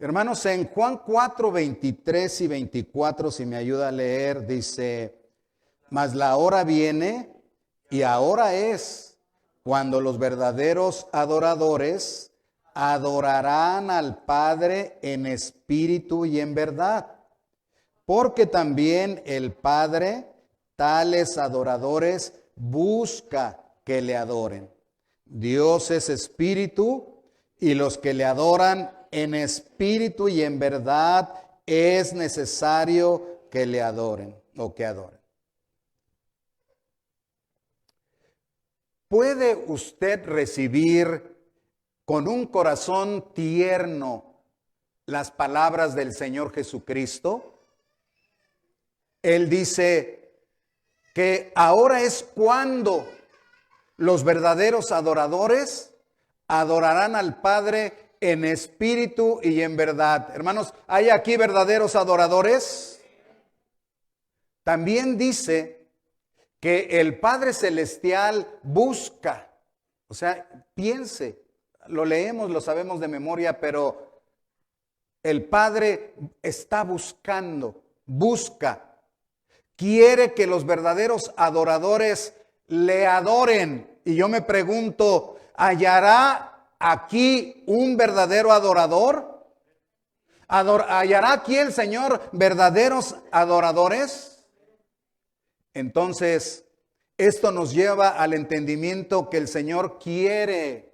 Hermanos, en Juan 4, 23 y 24, si me ayuda a leer, dice, mas la hora viene y ahora es cuando los verdaderos adoradores adorarán al Padre en espíritu y en verdad, porque también el Padre tales adoradores busca que le adoren. Dios es espíritu y los que le adoran en espíritu y en verdad es necesario que le adoren o que adoren. ¿Puede usted recibir con un corazón tierno las palabras del Señor Jesucristo? Él dice que ahora es cuando los verdaderos adoradores adorarán al Padre en espíritu y en verdad. Hermanos, ¿hay aquí verdaderos adoradores? También dice que el Padre Celestial busca, o sea, piense, lo leemos, lo sabemos de memoria, pero el Padre está buscando, busca, quiere que los verdaderos adoradores le adoren. Y yo me pregunto, ¿hallará aquí un verdadero adorador? ¿Hallará aquí el Señor verdaderos adoradores? Entonces, esto nos lleva al entendimiento que el Señor quiere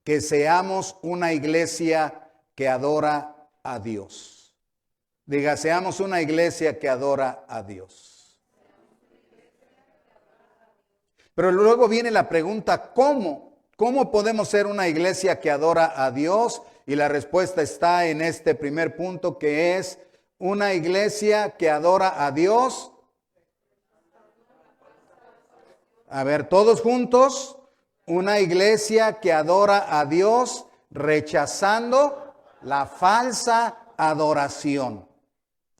que seamos una iglesia que adora a Dios. Diga, seamos una iglesia que adora a Dios. Pero luego viene la pregunta, ¿cómo? ¿Cómo podemos ser una iglesia que adora a Dios? Y la respuesta está en este primer punto, que es una iglesia que adora a Dios. A ver, todos juntos, una iglesia que adora a Dios rechazando la falsa adoración.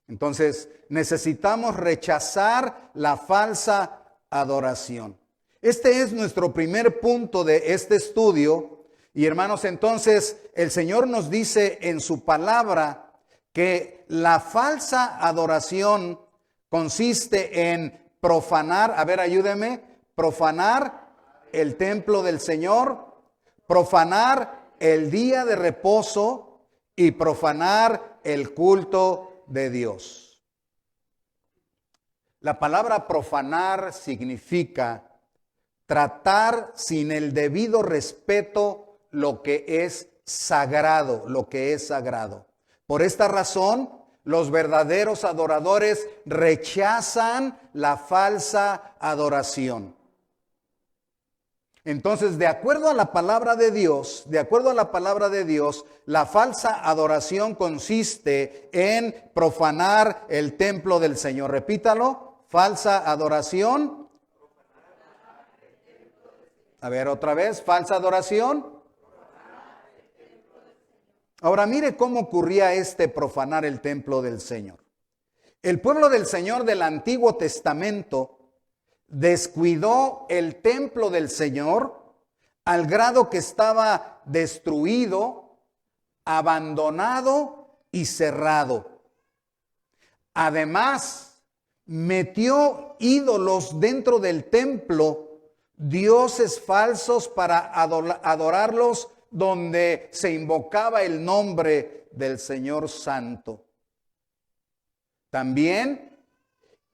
Entonces, necesitamos rechazar la falsa adoración. Este es nuestro primer punto de este estudio. Y hermanos, entonces el Señor nos dice en su palabra que la falsa adoración consiste en profanar, a ver, ayúdeme, profanar el templo del Señor, profanar el día de reposo y profanar el culto de Dios. La palabra profanar significa tratar sin el debido respeto lo que es sagrado, lo que es sagrado. Por esta razón, los verdaderos adoradores rechazan la falsa adoración. Entonces, de acuerdo a la palabra de Dios, la falsa adoración consiste en profanar el templo del Señor. Repítalo, falsa adoración. A ver, otra vez, falsa adoración. Ahora mire cómo ocurría profanar el templo del Señor. El pueblo del Señor del Antiguo Testamento descuidó el templo del Señor al grado que estaba destruido, abandonado y cerrado. Además, metió ídolos dentro del templo, dioses falsos para adorarlos donde se invocaba el nombre del Señor Santo. También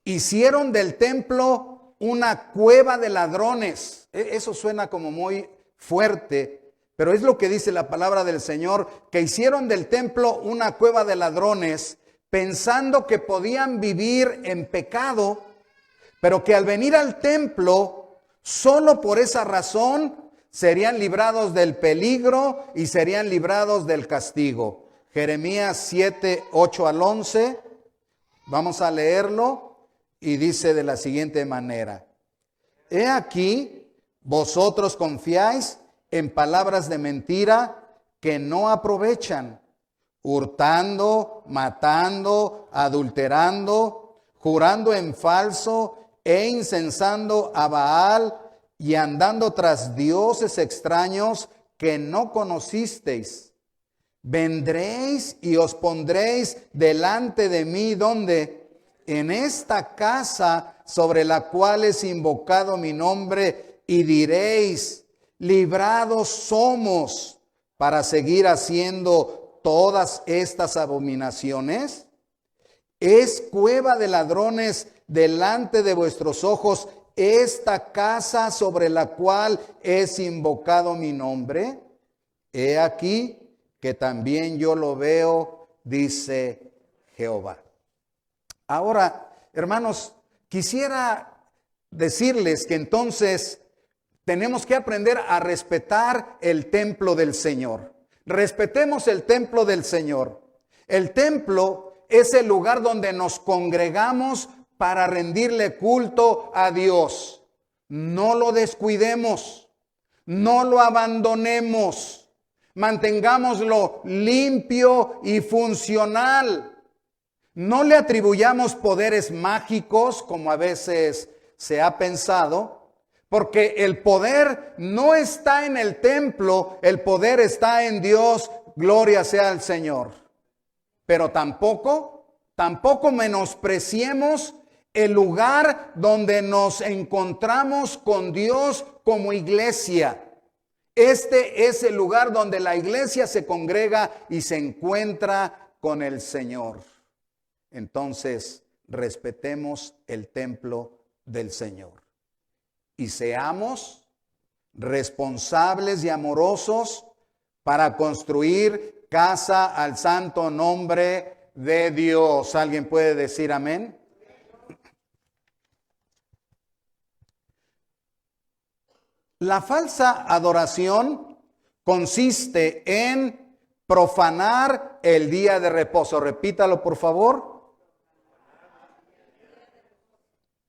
hicieron del templo una cueva de ladrones. Eso suena como muy fuerte, pero es lo que dice la palabra del Señor, que hicieron del templo una cueva de ladrones, pensando que podían vivir en pecado, pero que al venir al templo, solo por esa razón, serían librados del peligro y serían librados del castigo. Jeremías 7, 8 al 11, vamos a leerlo. Y dice de la siguiente manera: he aquí, vosotros confiáis en palabras de mentira que no aprovechan, hurtando, matando, adulterando, jurando en falso e incensando a Baal y andando tras dioses extraños que no conocisteis. vendréis y os pondréis delante de mí, ¿dónde? En esta casa sobre la cual es invocado mi nombre, y diréis, librados somos para seguir haciendo todas estas abominaciones. ¿Es cueva de ladrones delante de vuestros ojos esta casa sobre la cual es invocado mi nombre? He aquí que también yo lo veo, dice Jehová. Ahora, hermanos, quisiera decirles que entonces tenemos que aprender a respetar el templo del Señor. Respetemos el templo del Señor. El templo es el lugar donde nos congregamos para rendirle culto a Dios. No lo descuidemos, no lo abandonemos, mantengámoslo limpio y funcional. No le atribuyamos poderes mágicos, como a veces se ha pensado, porque el poder no está en el templo, el poder está en Dios, gloria sea al Señor. Pero tampoco menospreciemos el lugar donde nos encontramos con Dios como iglesia. Este es el lugar donde la iglesia se congrega y se encuentra con el Señor. Entonces, respetemos el templo del Señor y seamos responsables y amorosos para construir casa al santo nombre de Dios. ¿Alguien puede decir amén? La falsa adoración consiste en profanar el día de reposo. Repítalo, por favor.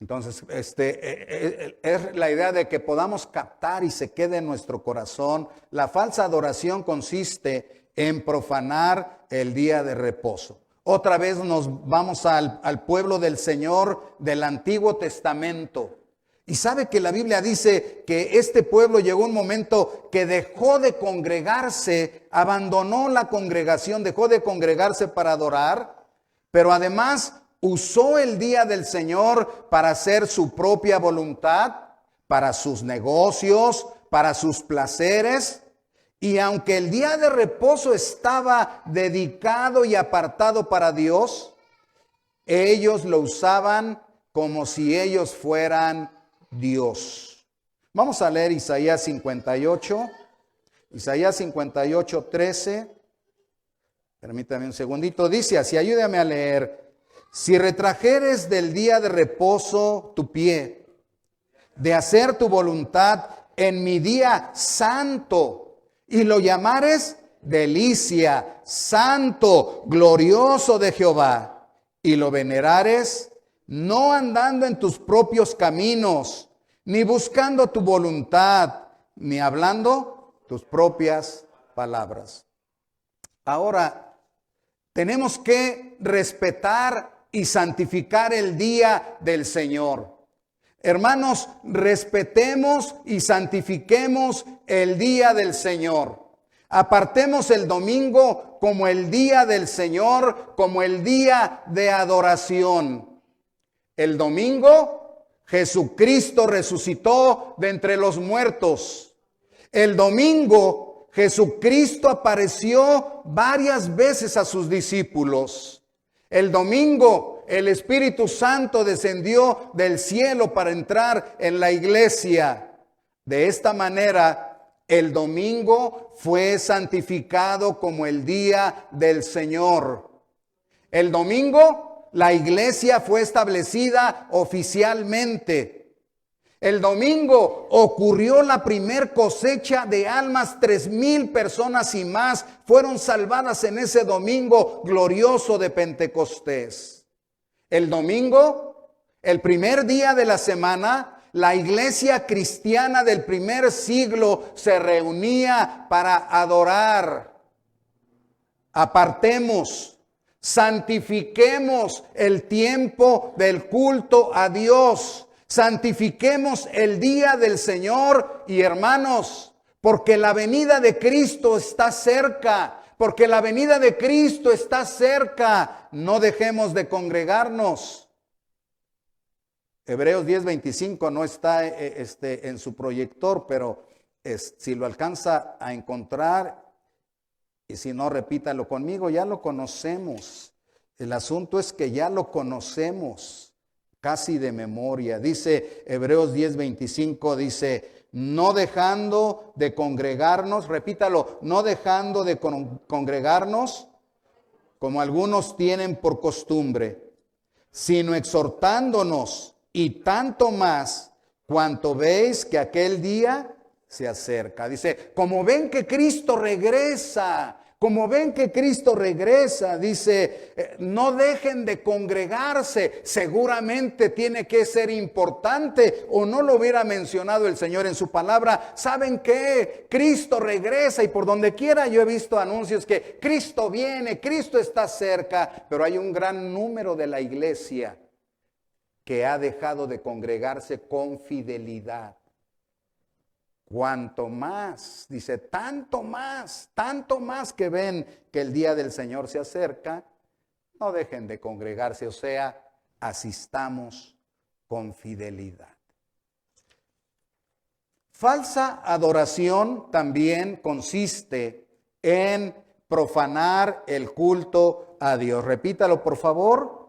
Entonces, es la idea de que podamos captar y se quede en nuestro corazón. La falsa adoración consiste en profanar el día de reposo. Otra vez nos vamos al pueblo del Señor del Antiguo Testamento. Y sabe que la Biblia dice que este pueblo llegó un momento que dejó de congregarse, abandonó la congregación, dejó de congregarse para adorar, pero además usó el día del Señor para hacer su propia voluntad, para sus negocios, para sus placeres. Y aunque el día de reposo estaba dedicado y apartado para Dios, ellos lo usaban como si ellos fueran Dios. Vamos a leer Isaías 58, 13. Permítame un segundito. Dice así, ayúdame a leer. Si retrajeres del día de reposo tu pie, de hacer tu voluntad en mi día santo, y lo llamares delicia, santo, glorioso de Jehová, y lo venerares, no andando en tus propios caminos, ni buscando tu voluntad, ni hablando tus propias palabras. Ahora, tenemos que respetar y santificar el día del Señor. Hermanos, respetemos y santifiquemos el día del Señor. Apartemos el domingo como el día del Señor, como el día de adoración. El domingo, Jesucristo resucitó de entre los muertos. El domingo, Jesucristo apareció varias veces a sus discípulos. El domingo, el Espíritu Santo descendió del cielo para entrar en la iglesia. De esta manera, el domingo fue santificado como el día del Señor. El domingo, la iglesia fue establecida oficialmente. El domingo ocurrió la primer cosecha de almas, 3,000 personas y más fueron salvadas en ese domingo glorioso de Pentecostés. El domingo, el primer día de la semana, la iglesia cristiana del primer siglo se reunía para adorar. Apartemos, santifiquemos el tiempo del culto a Dios. Santifiquemos el día del Señor y hermanos, porque la venida de Cristo está cerca. porque la venida de Cristo está cerca. No dejemos de congregarnos. Hebreos 10:25 no está en su proyector, pero si lo alcanza a encontrar, y si no, repítalo conmigo, ya lo conocemos. El asunto es que ya lo conocemos casi de memoria. Dice Hebreos 10:25, dice, no dejando de congregarnos, repítalo, no dejando de congregarnos, como algunos tienen por costumbre, sino exhortándonos, y tanto más cuanto veis que aquel día se acerca. Dice, como ven que Cristo regresa, como ven que Cristo regresa, dice, no dejen de congregarse. Seguramente tiene que ser importante, o no lo hubiera mencionado el Señor en su palabra. ¿Saben qué? Cristo regresa, y por donde quiera yo he visto anuncios que Cristo viene, Cristo está cerca, pero hay un gran número de la iglesia que ha dejado de congregarse con fidelidad. Cuanto más, dice, tanto más que ven que el día del Señor se acerca, no dejen de congregarse, o sea, asistamos con fidelidad. Falsa adoración también consiste en profanar el culto a Dios. Repítalo, por favor.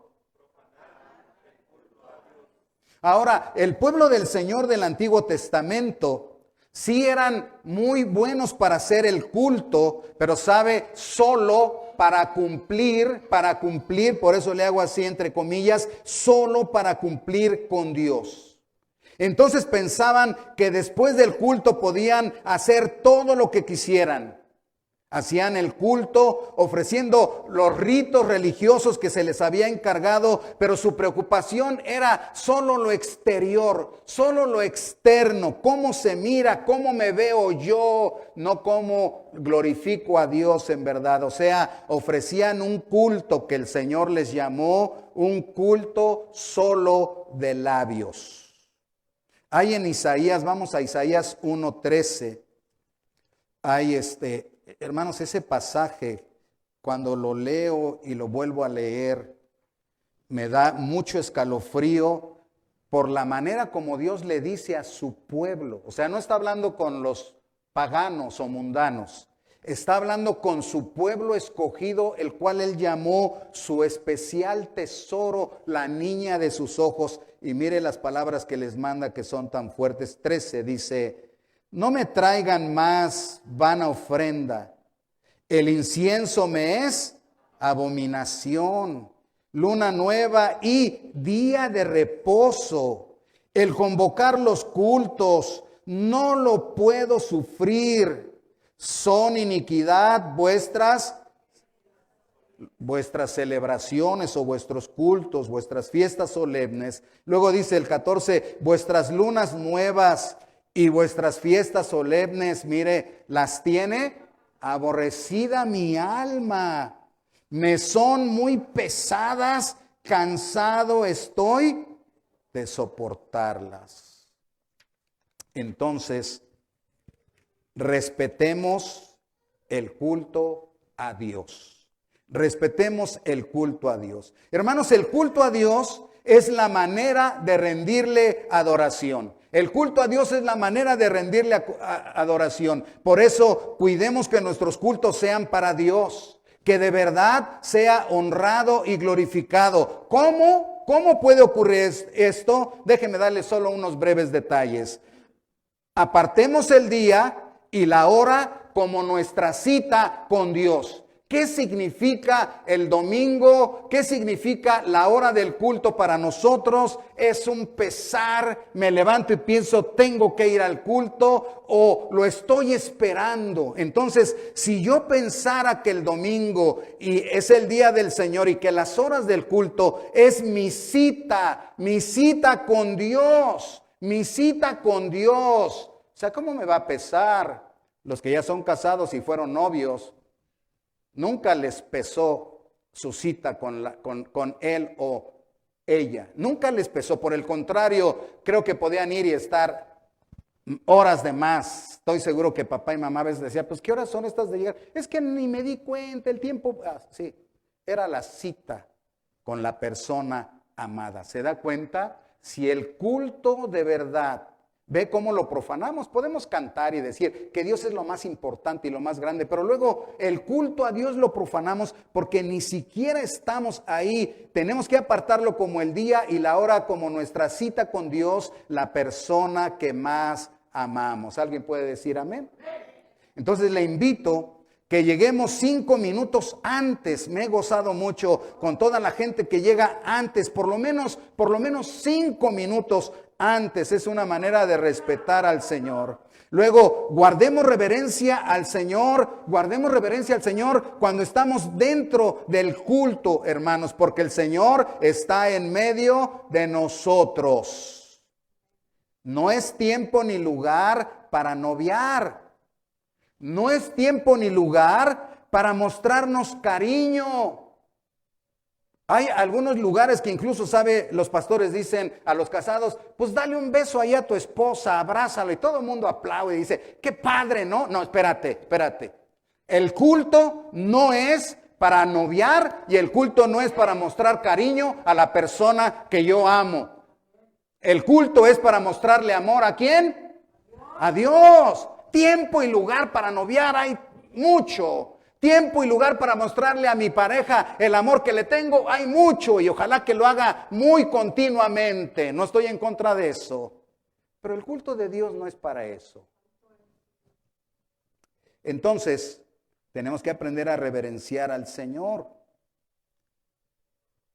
Ahora, el pueblo del Señor del Antiguo Testamento sí eran muy buenos para hacer el culto, pero sabe, solo para cumplir, por eso le hago así entre comillas, solo para cumplir con Dios. Entonces pensaban que después del culto podían hacer todo lo que quisieran. Hacían el culto ofreciendo los ritos religiosos que se les había encargado, pero su preocupación era solo lo exterior, solo lo externo, cómo se mira, cómo me veo yo, no cómo glorifico a Dios en verdad. O sea, ofrecían un culto que el Señor les llamó un culto solo de labios. Hay en Isaías, vamos a Isaías 1:13, hay hermanos, ese pasaje, cuando lo leo y lo vuelvo a leer, me da mucho escalofrío por la manera como Dios le dice a su pueblo. O sea, no está hablando con los paganos o mundanos, está hablando con su pueblo escogido, el cual él llamó su especial tesoro, la niña de sus ojos. Y mire las palabras que les manda, que son tan fuertes. 13 dice, no me traigan más vana ofrenda. El incienso me es abominación. Luna nueva y día de reposo. El convocar los cultos no lo puedo sufrir. Son iniquidad vuestras celebraciones o vuestros cultos, vuestras fiestas solemnes. Luego dice el 14, vuestras lunas nuevas y vuestras fiestas solemnes, mire, las tiene aborrecida mi alma. Me son muy pesadas, cansado estoy de soportarlas. Entonces, respetemos el culto a Dios. Respetemos el culto a Dios. Hermanos, el culto a Dios es la manera de rendirle adoración. El culto a Dios es la manera de rendirle adoración. Por eso, cuidemos que nuestros cultos sean para Dios, que de verdad sea honrado y glorificado. ¿Cómo? ¿Cómo puede ocurrir esto? Déjenme darle solo unos breves detalles. Apartemos el día y la hora como nuestra cita con Dios. ¿Qué significa el domingo? ¿Qué significa la hora del culto para nosotros? Es un pesar, me levanto y pienso, tengo que ir al culto o lo estoy esperando. Entonces, si yo pensara que el domingo y es el día del Señor y que las horas del culto es mi cita con Dios, mi cita con Dios. O sea, ¿cómo me va a pesar? Los que ya son casados y fueron novios, nunca les pesó su cita con él o ella. Nunca les pesó. Por el contrario, creo que podían ir y estar horas de más. Estoy seguro que papá y mamá a veces decían, pues ¿qué horas son estas de llegar? Es que ni me di cuenta, el tiempo, sí, era la cita con la persona amada. ¿Se da cuenta? Si el culto de verdad, ve cómo lo profanamos, podemos cantar y decir que Dios es lo más importante y lo más grande, pero luego el culto a Dios lo profanamos porque ni siquiera estamos ahí. Tenemos que apartarlo como el día y la hora, como nuestra cita con Dios, la persona que más amamos. ¿Alguien puede decir amén? Entonces le invito que lleguemos 5 minutos antes. Me he gozado mucho con toda la gente que llega antes, por lo menos 5 minutos antes. Es una manera de respetar al Señor. Luego, guardemos reverencia al Señor cuando estamos dentro del culto, hermanos, porque el Señor está en medio de nosotros. No es tiempo ni lugar para noviar. No es tiempo ni lugar para mostrarnos cariño. Hay algunos lugares que incluso, los pastores dicen a los casados, pues dale un beso ahí a tu esposa, abrázalo, y todo el mundo aplaude y dice, qué padre, ¿no? No, espérate. El culto no es para noviar y el culto no es para mostrar cariño a la persona que yo amo. El culto es para mostrarle amor ¿a quién? A Dios. Tiempo y lugar para noviar hay mucho. Tiempo y lugar para mostrarle a mi pareja el amor que le tengo hay mucho. Y ojalá que lo haga muy continuamente. No estoy en contra de eso. Pero el culto de Dios no es para eso. Entonces, tenemos que aprender a reverenciar al Señor.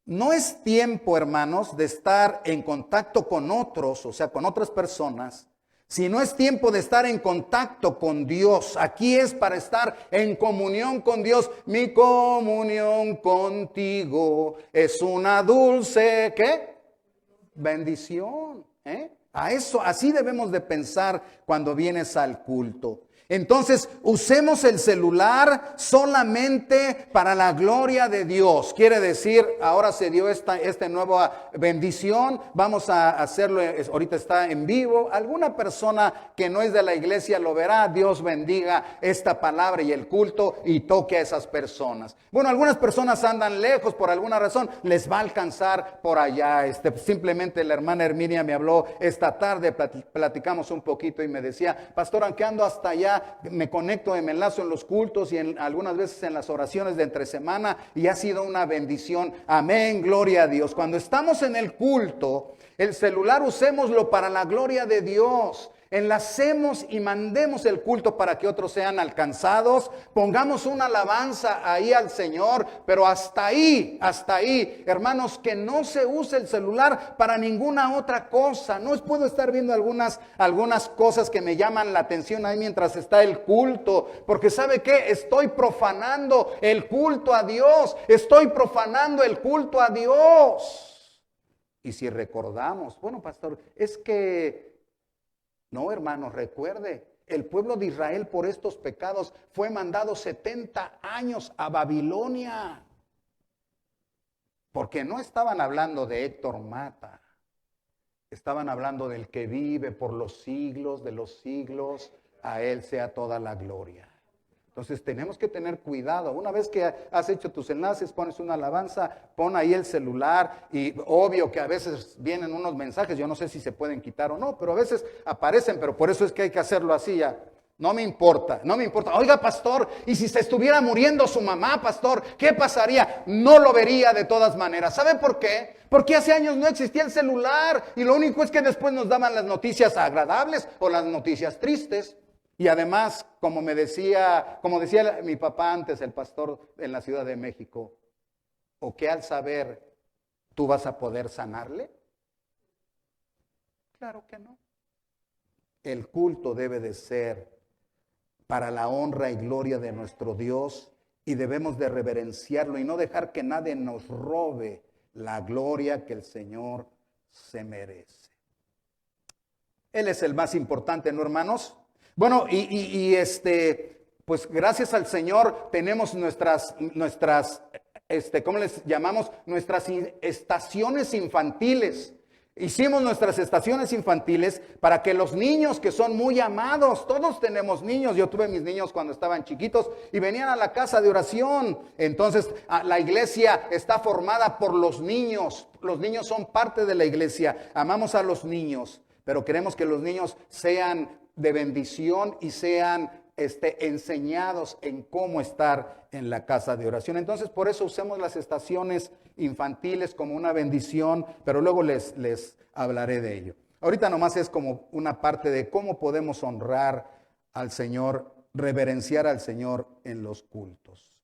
No es tiempo, hermanos, de estar en contacto con otros, o sea, con otras personas, sino es tiempo de estar en contacto con Dios. Aquí es para estar en comunión con Dios. Mi comunión contigo es una dulce, ¿qué? Bendición. A eso, así debemos de pensar cuando vienes al culto. Entonces, usemos el celular solamente para la gloria de Dios. Quiere decir, ahora se dio esta nueva bendición, vamos a hacerlo, ahorita está en vivo. Alguna persona que no es de la iglesia lo verá. Dios bendiga esta palabra y el culto y toque a esas personas. Bueno, algunas personas andan lejos por alguna razón, les va a alcanzar por allá. Simplemente la hermana Herminia me habló esta tarde, platicamos un poquito y me decía, pastor, aunque ando hasta allá, me conecto y me enlazo en los cultos y algunas veces en las oraciones de entre semana y ha sido una bendición. Amén, gloria a Dios. Cuando estamos en el culto, el celular usémoslo para la gloria de Dios. Enlacemos y mandemos el culto para que otros sean alcanzados. Pongamos una alabanza ahí al Señor, pero hasta ahí, hermanos, que no se use el celular para ninguna otra cosa. No puedo estar viendo algunas cosas que me llaman la atención ahí mientras está el culto, porque ¿sabe qué? Estoy profanando el culto a Dios. Y si recordamos, bueno, pastor, es que no, hermanos, recuerde, el pueblo de Israel por estos pecados fue mandado 70 años a Babilonia. Porque no estaban hablando de Héctor Mata, estaban hablando del que vive por los siglos de los siglos, a él sea toda la gloria. Entonces tenemos que tener cuidado. Una vez que has hecho tus enlaces, pones una alabanza, pon ahí el celular y obvio que a veces vienen unos mensajes, yo no sé si se pueden quitar o no, pero a veces aparecen, pero por eso es que hay que hacerlo así ya. No me importa. Oiga, pastor, ¿y si se estuviera muriendo su mamá, pastor? ¿Qué pasaría? No lo vería de todas maneras. ¿Sabe por qué? Porque hace años no existía el celular y lo único es que después nos daban las noticias agradables o las noticias tristes. Y además, como decía mi papá antes, el pastor en la Ciudad de México, ¿o qué al saber tú vas a poder sanarle? Claro que no. El culto debe de ser para la honra y gloria de nuestro Dios y debemos de reverenciarlo y no dejar que nadie nos robe la gloria que el Señor se merece. Él es el más importante, ¿no, hermanos? Bueno, pues gracias al Señor tenemos nuestras, ¿cómo les llamamos? Nuestras estaciones infantiles. Hicimos nuestras estaciones infantiles para que los niños que son muy amados, todos tenemos niños, yo tuve mis niños cuando estaban chiquitos y venían a la casa de oración. Entonces la iglesia está formada por los niños son parte de la iglesia, amamos a los niños, pero queremos que los niños sean de bendición y sean enseñados en cómo estar en la casa de oración. Entonces, por eso usemos las estaciones infantiles como una bendición, pero luego les hablaré de ello. Ahorita nomás es como una parte de cómo podemos honrar al Señor, reverenciar al Señor en los cultos.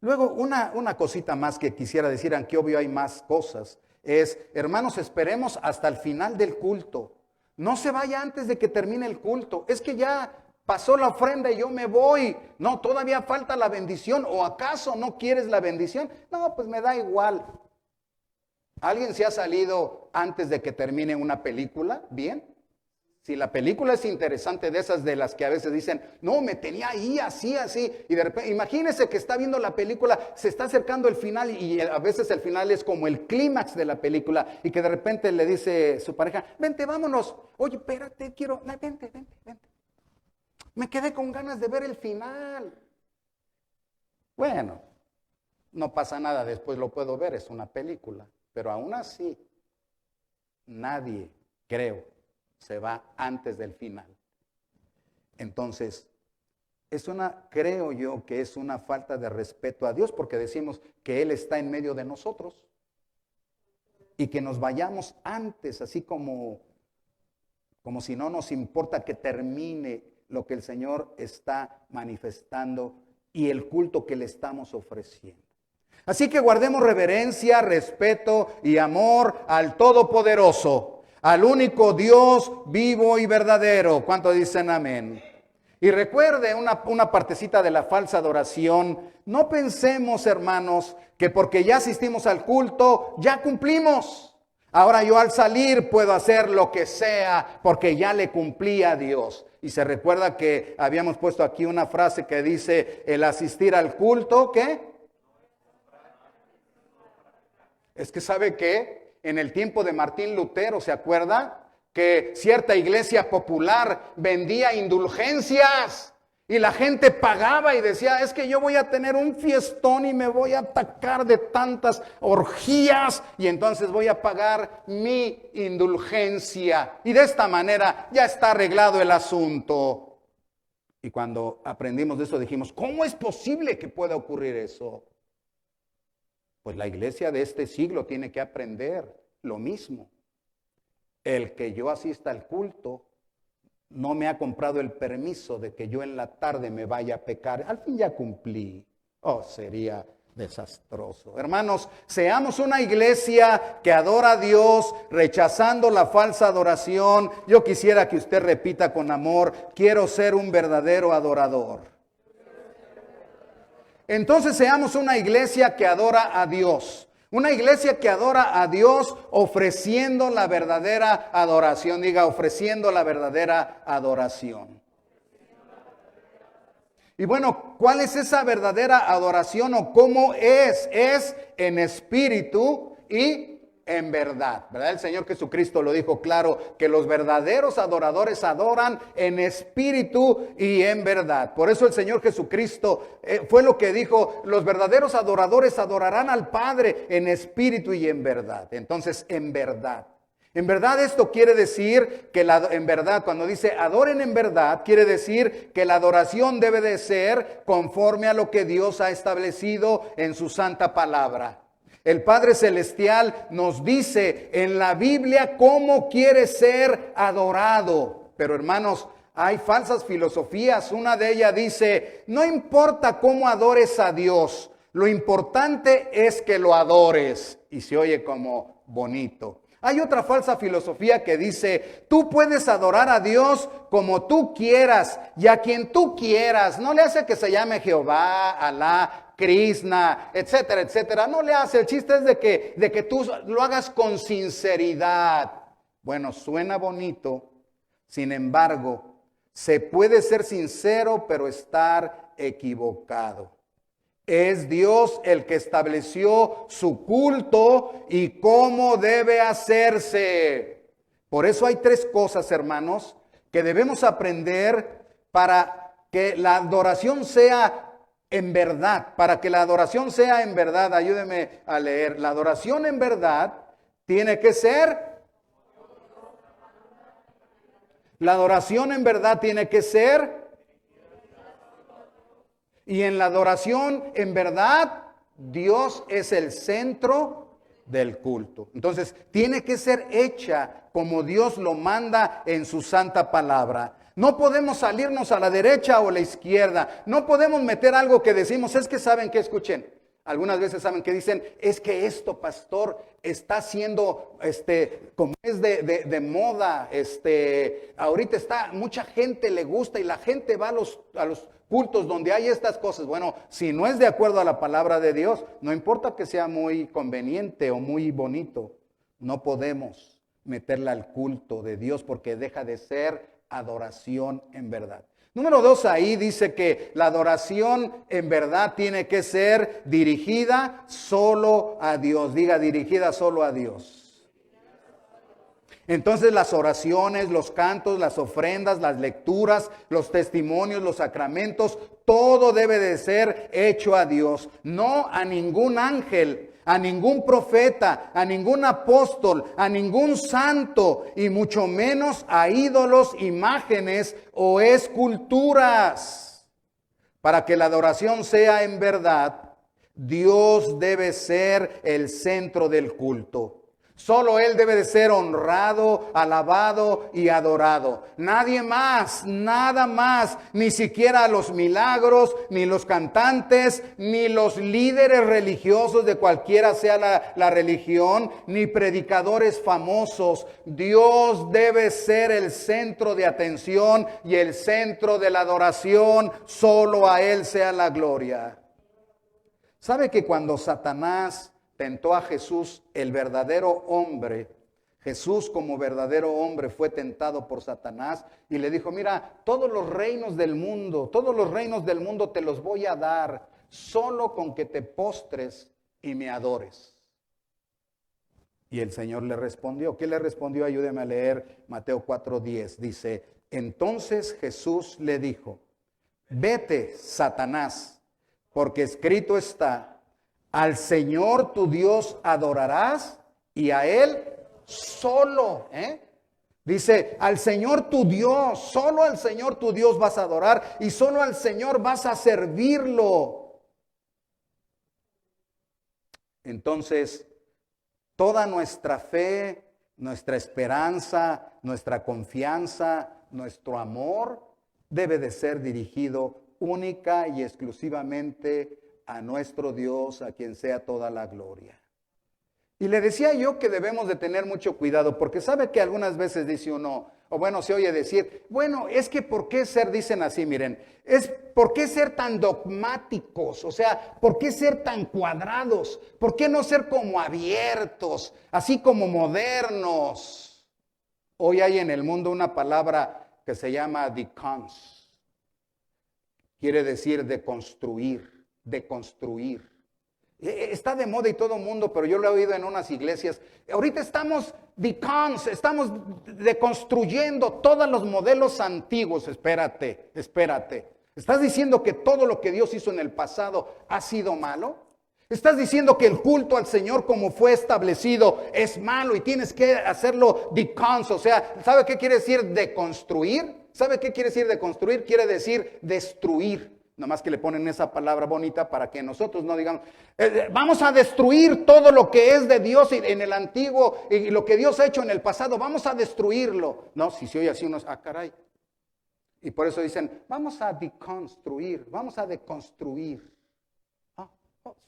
Luego, una cosita más que quisiera decir, aunque obvio hay más cosas, es, hermanos, esperemos hasta el final del culto. No se vaya antes de que termine el culto. Es que ya pasó la ofrenda y yo me voy. No, todavía falta la bendición. ¿O acaso no quieres la bendición? No, pues me da igual. ¿Alguien se ha salido antes de que termine una película? ¿Bien? Si la película es interesante, de esas de las que a veces dicen, no, me tenía ahí, así, y de repente, imagínese que está viendo la película, se está acercando el final y a veces el final es como el clímax de la película y que de repente le dice su pareja, vente, vámonos. Oye, espérate, vente. Me quedé con ganas de ver el final. Bueno, no pasa nada, después lo puedo ver, es una película, pero aún así, nadie, creo, se va antes del final. Entonces, creo yo que es una falta de respeto a Dios porque decimos que Él está en medio de nosotros y que nos vayamos antes, así como si no nos importa que termine lo que el Señor está manifestando y el culto que le estamos ofreciendo. Así que guardemos reverencia, respeto y amor al Todopoderoso, al único Dios vivo y verdadero. ¿Cuántos dicen amén? Y recuerde una partecita de la falsa adoración. No pensemos, hermanos, que porque ya asistimos al culto, ya cumplimos. Ahora yo al salir puedo hacer lo que sea porque ya le cumplí a Dios. Y se recuerda que habíamos puesto aquí una frase que dice, el asistir al culto, ¿qué? Es que ¿sabe qué? En el tiempo de Martín Lutero, ¿se acuerda? Que cierta iglesia popular vendía indulgencias y la gente pagaba y decía, es que yo voy a tener un fiestón y me voy a atacar de tantas orgías y entonces voy a pagar mi indulgencia. Y de esta manera ya está arreglado el asunto. Y cuando aprendimos de eso dijimos, ¿cómo es posible que pueda ocurrir eso? Pues la iglesia de este siglo tiene que aprender lo mismo. El que yo asista al culto no me ha comprado el permiso de que yo en la tarde me vaya a pecar. Al fin ya cumplí. Oh, sería desastroso. Hermanos, seamos una iglesia que adora a Dios, rechazando la falsa adoración. Yo quisiera que usted repita con amor, quiero ser un verdadero adorador. Entonces seamos una iglesia que adora a Dios. Una iglesia que adora a Dios ofreciendo la verdadera adoración. Diga, ofreciendo la verdadera adoración. Y bueno, ¿cuál es esa verdadera adoración o cómo es? Es en espíritu y en verdad, ¿verdad? El Señor Jesucristo lo dijo claro, que los verdaderos adoradores adoran en espíritu y en verdad. Por eso el Señor Jesucristo fue lo que dijo, los verdaderos adoradores adorarán al Padre en espíritu y en verdad. Entonces, en verdad. En verdad esto quiere decir que en verdad, cuando dice adoren en verdad, quiere decir que la adoración debe de ser conforme a lo que Dios ha establecido en su santa palabra. El Padre Celestial nos dice en la Biblia cómo quiere ser adorado. Pero hermanos, hay falsas filosofías. Una de ellas dice, no importa cómo adores a Dios, lo importante es que lo adores. Y se oye como bonito. Hay otra falsa filosofía que dice, tú puedes adorar a Dios como tú quieras y a quien tú quieras. No le hace que se llame Jehová, Alá, Krishna, etcétera, etcétera. No le hace. El chiste es de que tú lo hagas con sinceridad. Bueno, suena bonito. Sin embargo, se puede ser sincero, pero estar equivocado. Es Dios el que estableció su culto y cómo debe hacerse. Por eso hay tres cosas, hermanos, que debemos aprender para que la adoración sea en verdad. Para que la adoración sea en verdad, ayúdeme a leer. La adoración en verdad tiene que ser... La adoración en verdad tiene que ser... Y en la adoración, en verdad, Dios es el centro del culto. Entonces, tiene que ser hecha como Dios lo manda en su santa palabra. No podemos salirnos a la derecha o a la izquierda. No podemos meter algo que decimos, es que saben que escuchen. Algunas veces saben que dicen, es que esto, pastor, está siendo, como es de moda, ahorita está, mucha gente le gusta y la gente va a los cultos donde hay estas cosas. Bueno, si no es de acuerdo a la palabra de Dios, no importa que sea muy conveniente o muy bonito, no podemos meterla al culto de Dios porque deja de ser adoración en verdad. Número 2, ahí dice que la adoración en verdad tiene que ser dirigida solo a Dios. Diga, dirigida solo a Dios. Entonces las oraciones, los cantos, las ofrendas, las lecturas, los testimonios, los sacramentos, todo debe de ser hecho a Dios, no a ningún ángel, a ningún profeta, a ningún apóstol, a ningún santo y mucho menos a ídolos, imágenes o esculturas. Para que la adoración sea en verdad, Dios debe ser el centro del culto. Solo Él debe de ser honrado, alabado y adorado. Nadie más, nada más, ni siquiera los milagros, ni los cantantes, ni los líderes religiosos de cualquiera sea la religión, ni predicadores famosos. Dios debe ser el centro de atención y el centro de la adoración. Solo a Él sea la gloria. ¿Sabe que cuando Satanás tentó a Jesús, el verdadero hombre, Jesús como verdadero hombre fue tentado por Satanás y le dijo, mira, todos los reinos del mundo te los voy a dar solo con que te postres y me adores? Y el Señor le respondió. ¿Qué le respondió? Ayúdeme a leer Mateo 4:10. Dice, entonces Jesús le dijo, vete, Satanás, porque escrito está, al Señor tu Dios adorarás y a Él solo. Dice, al Señor tu Dios, solo al Señor tu Dios vas a adorar y solo al Señor vas a servirlo. Entonces, toda nuestra fe, nuestra esperanza, nuestra confianza, nuestro amor debe de ser dirigido única y exclusivamente a nuestro Dios, a quien sea toda la gloria. Y le decía yo que debemos de tener mucho cuidado, porque sabe que algunas veces dice uno, o bueno, se oye decir, bueno, es que ¿por qué ser? Dicen así, miren, ¿por qué ser tan dogmáticos? O sea, ¿por qué ser tan cuadrados? ¿Por qué no ser como abiertos, así como modernos? Hoy hay en el mundo una palabra que se llama decons. Quiere decir deconstruir. Está de moda y todo el mundo, pero yo lo he oído en unas iglesias. Ahorita estamos deconstruyendo todos los modelos antiguos. Espérate. ¿Estás diciendo que todo lo que Dios hizo en el pasado ha sido malo? ¿Estás diciendo que el culto al Señor como fue establecido es malo y tienes que hacerlo decons? O sea, ¿sabe qué quiere decir deconstruir? ¿Sabe qué quiere decir deconstruir? Quiere decir destruir. Nada más que le ponen esa palabra bonita para que nosotros no digamos, vamos a destruir todo lo que es de Dios en el antiguo y lo que Dios ha hecho en el pasado, vamos a destruirlo. No, si se oye así unos, caray. Y por eso dicen, vamos a deconstruir, vamos a deconstruir.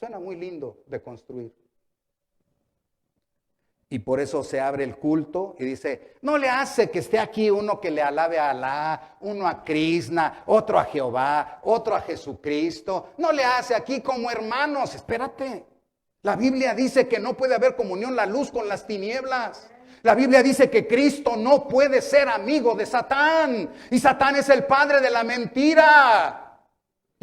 Suena muy lindo, deconstruir. Y por eso se abre el culto y dice, no le hace que esté aquí uno que le alabe a Alá, uno a Krishna, otro a Jehová, otro a Jesucristo. No le hace aquí como hermanos. Espérate. La Biblia dice que no puede haber comunión la luz con las tinieblas. La Biblia dice que Cristo no puede ser amigo de Satán. Y Satán es el padre de la mentira.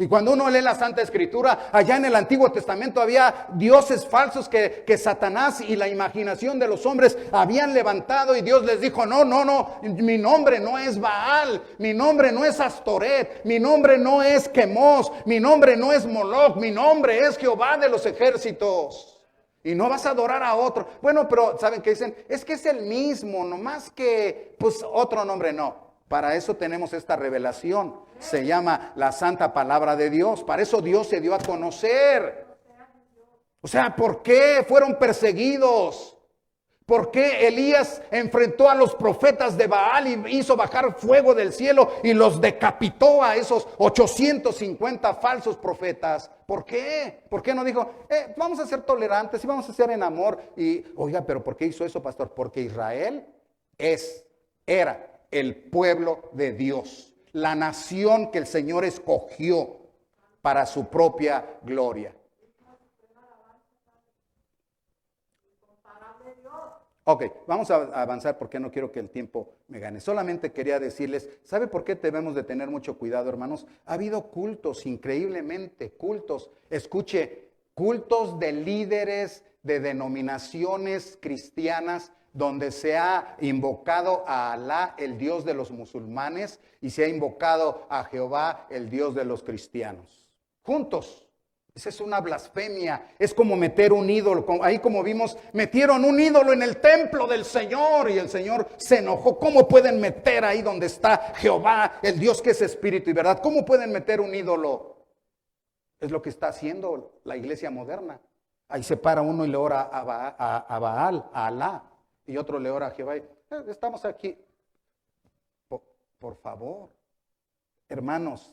Y cuando uno lee la Santa Escritura, allá en el Antiguo Testamento había dioses falsos que Satanás y la imaginación de los hombres habían levantado, y Dios les dijo, no, mi nombre no es Baal, mi nombre no es Astoret, mi nombre no es Quemos, mi nombre no es Moloch, mi nombre es Jehová de los ejércitos. Y no vas a adorar a otro. Bueno, pero ¿saben qué dicen? Es que es el mismo, nomás que pues otro nombre. No. Para eso tenemos esta revelación. Se llama la Santa Palabra de Dios. Para eso Dios se dio a conocer. O sea, ¿por qué fueron perseguidos? ¿Por qué Elías enfrentó a los profetas de Baal y hizo bajar fuego del cielo y los decapitó a esos 850 falsos profetas? ¿Por qué? ¿Por qué no dijo, vamos a ser tolerantes y vamos a ser en amor? Y, oiga, ¿pero por qué hizo eso, pastor? Porque Israel era el pueblo de Dios, la nación que el Señor escogió para su propia gloria. Ok, vamos a avanzar porque no quiero que el tiempo me gane. Solamente quería decirles, ¿sabe por qué debemos de tener mucho cuidado, hermanos? Ha habido cultos, increíblemente, cultos. Escuche, cultos de líderes de denominaciones cristianas donde se ha invocado a Alá, el Dios de los musulmanes, y se ha invocado a Jehová, el Dios de los cristianos. Juntos. Esa es una blasfemia. Es como meter un ídolo. Ahí como vimos, metieron un ídolo en el templo del Señor y el Señor se enojó. ¿Cómo pueden meter ahí donde está Jehová, el Dios que es espíritu y verdad? ¿Cómo pueden meter un ídolo? Es lo que está haciendo la iglesia moderna. Ahí se para uno y le ora a Baal, a Alá. Y otro le ora a Jehová. Estamos aquí. Por favor, hermanos,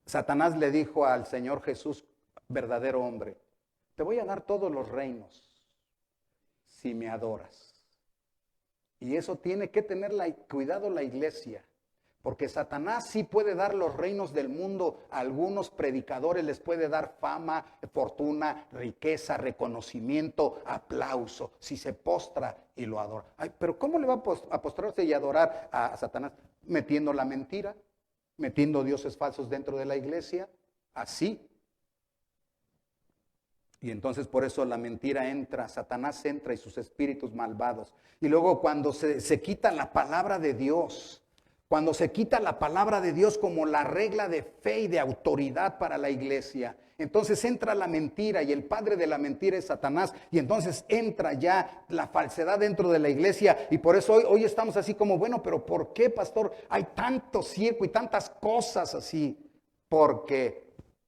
Satanás le dijo al Señor Jesús, verdadero hombre, te voy a dar todos los reinos si me adoras. Y eso tiene que tener cuidado la iglesia. Porque Satanás sí puede dar los reinos del mundo. A algunos predicadores les puede dar fama, fortuna, riqueza, reconocimiento, aplauso, si se postra y lo adora. Ay, pero ¿cómo le va a postrarse y adorar a Satanás? Metiendo la mentira, metiendo dioses falsos dentro de la iglesia, así. Y entonces por eso la mentira entra, Satanás entra y sus espíritus malvados. Y luego cuando se quita la palabra de Dios, cuando se quita la palabra de Dios como la regla de fe y de autoridad para la iglesia, entonces entra la mentira y el padre de la mentira es Satanás. Y entonces entra ya la falsedad dentro de la iglesia. Y por eso hoy estamos así como, bueno, pero ¿por qué, pastor? Hay tanto circo y tantas cosas así. Porque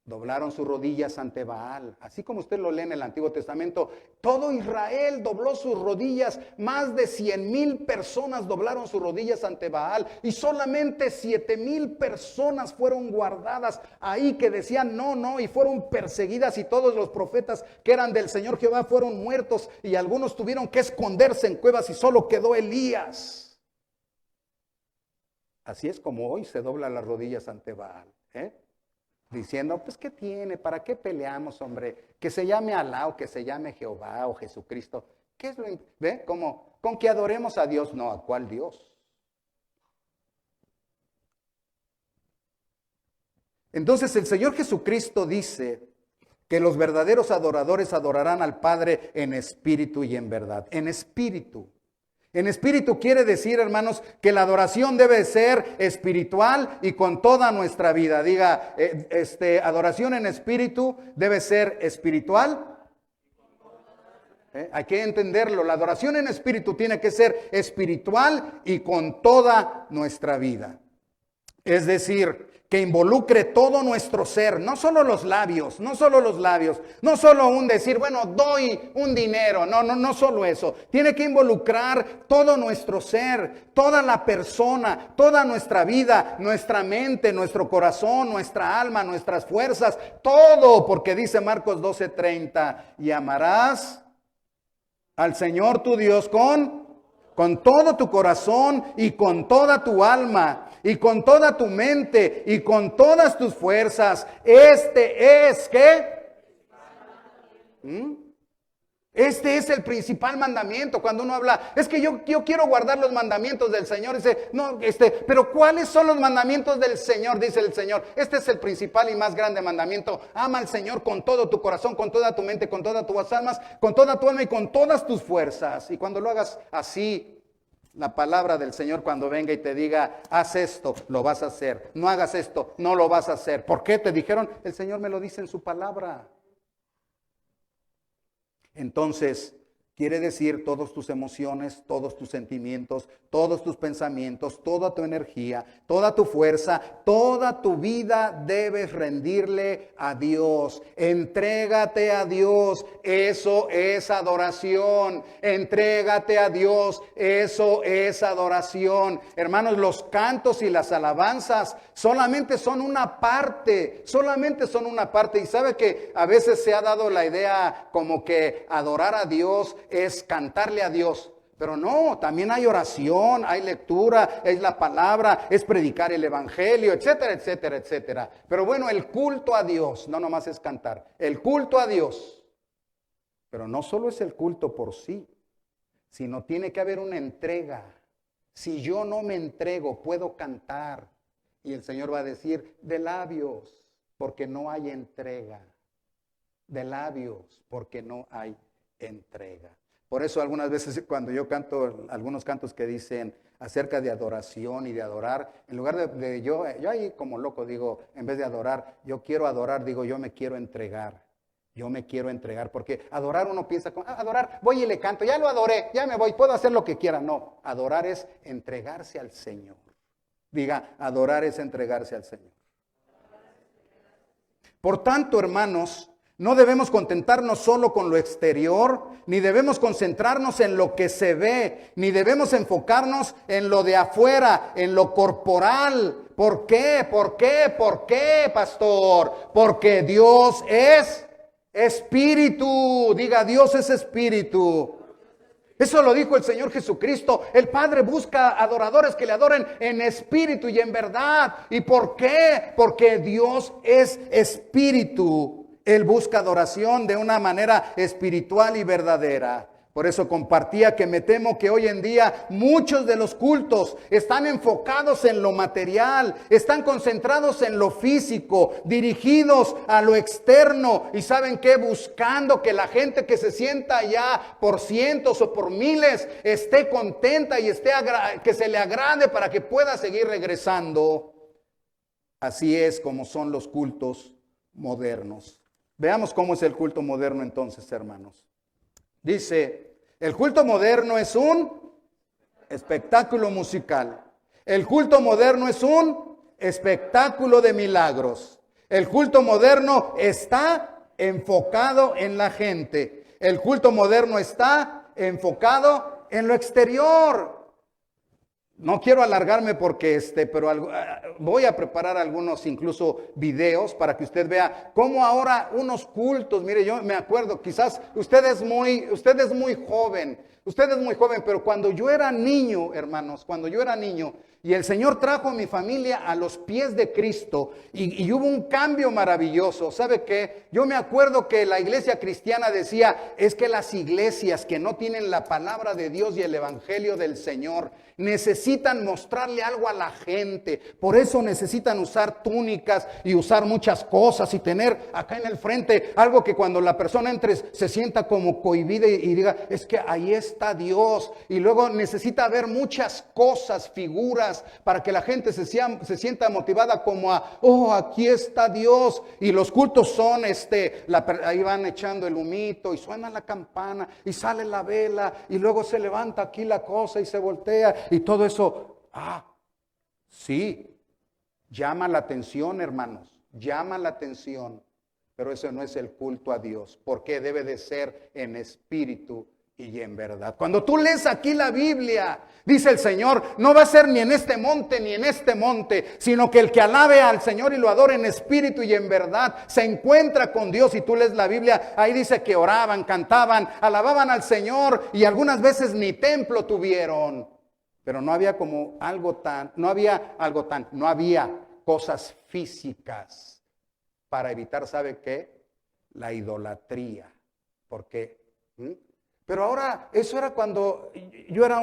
doblaron sus rodillas ante Baal. Así como usted lo lee en el Antiguo Testamento, todo Israel dobló sus rodillas. Más de 100,000 personas doblaron sus rodillas ante Baal. Y solamente 7,000 personas fueron guardadas ahí que decían no, y fueron perseguidas. Y todos los profetas que eran del Señor Jehová fueron muertos. Y algunos tuvieron que esconderse en cuevas y solo quedó Elías. Así es como hoy se dobla las rodillas ante Baal, diciendo, pues ¿qué tiene? ¿Para qué peleamos, hombre? Que se llame Alá o que se llame Jehová o Jesucristo. ¿Qué es lo? ¿Ve? Como con que adoremos a Dios. No, ¿a cuál Dios? Entonces el Señor Jesucristo dice que los verdaderos adoradores adorarán al Padre en espíritu y en verdad. En espíritu. En espíritu quiere decir, hermanos, que la adoración debe ser espiritual y con toda nuestra vida. Diga, adoración en espíritu debe ser espiritual. Hay que entenderlo. La adoración en espíritu tiene que ser espiritual y con toda nuestra vida. Es decir, que involucre todo nuestro ser, no solo los labios, no solo un decir, bueno, doy un dinero, no solo eso. Tiene que involucrar todo nuestro ser, toda la persona, toda nuestra vida, nuestra mente, nuestro corazón, nuestra alma, nuestras fuerzas, todo, porque dice Marcos 12:30, y amarás al Señor tu Dios con todo tu corazón y con toda tu alma y con toda tu mente y con todas tus fuerzas. Este es, ¿qué? Este es el principal mandamiento. Cuando uno habla, es que yo quiero guardar los mandamientos del Señor. Dice, no, pero ¿cuáles son los mandamientos del Señor? Dice el Señor. Este es el principal y más grande mandamiento. Ama al Señor con todo tu corazón, con toda tu mente, con todas tus almas, con toda tu alma y con todas tus fuerzas. Y cuando lo hagas así, la palabra del Señor cuando venga y te diga, haz esto, lo vas a hacer. No hagas esto, no lo vas a hacer. ¿Por qué te dijeron? El Señor me lo dice en su palabra. Entonces, quiere decir todas tus emociones, todos tus sentimientos, todos tus pensamientos, toda tu energía, toda tu fuerza, toda tu vida debes rendirle a Dios. Entrégate a Dios, eso es adoración. Entrégate a Dios, eso es adoración. Hermanos, los cantos y las alabanzas solamente son una parte, Y sabe que a veces se ha dado la idea como que adorar a Dios es cantarle a Dios. Pero no, también hay oración, hay lectura, es la palabra, es predicar el evangelio, etcétera, etcétera, etcétera. Pero bueno, el culto a Dios, no nomás es cantar, el culto a Dios. Pero no solo es el culto por sí, sino tiene que haber una entrega. Si yo no me entrego, puedo cantar. Y el Señor va a decir, de labios, porque no hay entrega. De labios, porque no hay entrega. Por eso algunas veces cuando yo canto algunos cantos que dicen acerca de adoración y de adorar, en lugar de yo ahí como loco digo, en vez de adorar, yo quiero adorar, digo yo me quiero entregar. Yo me quiero entregar, porque adorar uno piensa, adorar, voy y le canto, ya lo adoré, ya me voy, puedo hacer lo que quiera. No, adorar es entregarse al Señor. Diga, adorar es entregarse al Señor. Por tanto, hermanos, no debemos contentarnos solo con lo exterior, ni debemos concentrarnos en lo que se ve, ni debemos enfocarnos en lo de afuera, en lo corporal. ¿Por qué? ¿Por qué? ¿Por qué, pastor? Porque Dios es espíritu. Diga, Dios es espíritu. Eso lo dijo el Señor Jesucristo. El Padre busca adoradores que le adoren en espíritu y en verdad. ¿Y por qué? Porque Dios es espíritu. Él busca adoración de una manera espiritual y verdadera. Por eso compartía que me temo que hoy en día muchos de los cultos están enfocados en lo material, están concentrados en lo físico, dirigidos a lo externo. ¿Y saben qué? Buscando que la gente que se sienta allá por cientos o por miles esté contenta y que se le agrade para que pueda seguir regresando. Así es como son los cultos modernos. Veamos cómo es el culto moderno entonces, hermanos. Dice, el culto moderno es un espectáculo musical. El culto moderno es un espectáculo de milagros. El culto moderno está enfocado en la gente. El culto moderno está enfocado en lo exterior. No quiero alargarme porque pero voy a preparar algunos incluso videos para que usted vea cómo ahora unos cultos, mire, yo me acuerdo, quizás usted es muy joven, pero cuando yo era niño, hermanos, y el Señor trajo a mi familia a los pies de Cristo y hubo un cambio maravilloso. ¿Sabe qué? Yo me acuerdo que la iglesia cristiana decía, es que las iglesias que no tienen la palabra de Dios y el evangelio del Señor necesitan mostrarle algo a la gente. Por eso necesitan usar túnicas y usar muchas cosas y tener acá en el frente algo que cuando la persona entre se sienta como cohibida y diga, es que ahí está Dios. Y luego necesita ver muchas cosas, figuras, para que la gente se sienta motivada como aquí está Dios. Y los cultos son ahí van echando el humito y suena la campana y sale la vela y luego se levanta aquí la cosa y se voltea y todo eso. Sí, llama la atención, hermanos, llama la atención, pero eso no es el culto a Dios, porque debe de ser en espíritu y en verdad. Cuando tú lees aquí la Biblia, dice el Señor, no va a ser ni en este monte ni en este monte, sino que el que alabe al Señor y lo adore en espíritu y en verdad, se encuentra con Dios. Y tú lees la Biblia, ahí dice que oraban, cantaban, alababan al Señor y algunas veces ni templo tuvieron. Pero no había no había cosas físicas para evitar, ¿sabe qué? La idolatría, porque ¿Mm? Pero ahora, eso era cuando yo era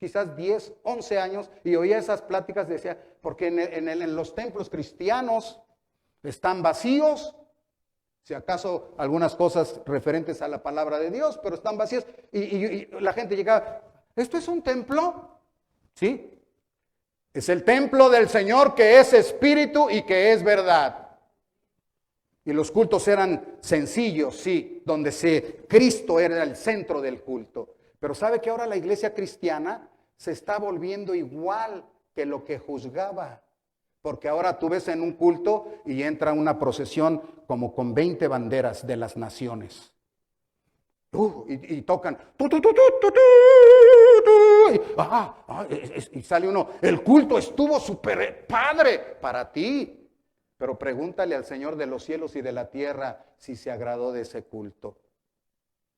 quizás 10, 11 años y oía esas pláticas, decía, porque en los templos cristianos están vacíos, si acaso algunas cosas referentes a la palabra de Dios, pero están vacías. Y la gente llegaba, ¿esto es un templo? Sí, es el templo del Señor que es espíritu y que es verdad. Y los cultos eran sencillos, sí, donde Cristo era el centro del culto. Pero ¿sabe que ahora la iglesia cristiana se está volviendo igual que lo que juzgaba? Porque ahora tú ves en un culto y entra una procesión como con 20 banderas de las naciones. Y tocan. Y sale uno, el culto estuvo súper padre para ti. Pero pregúntale al Señor de los cielos y de la tierra si se agradó de ese culto.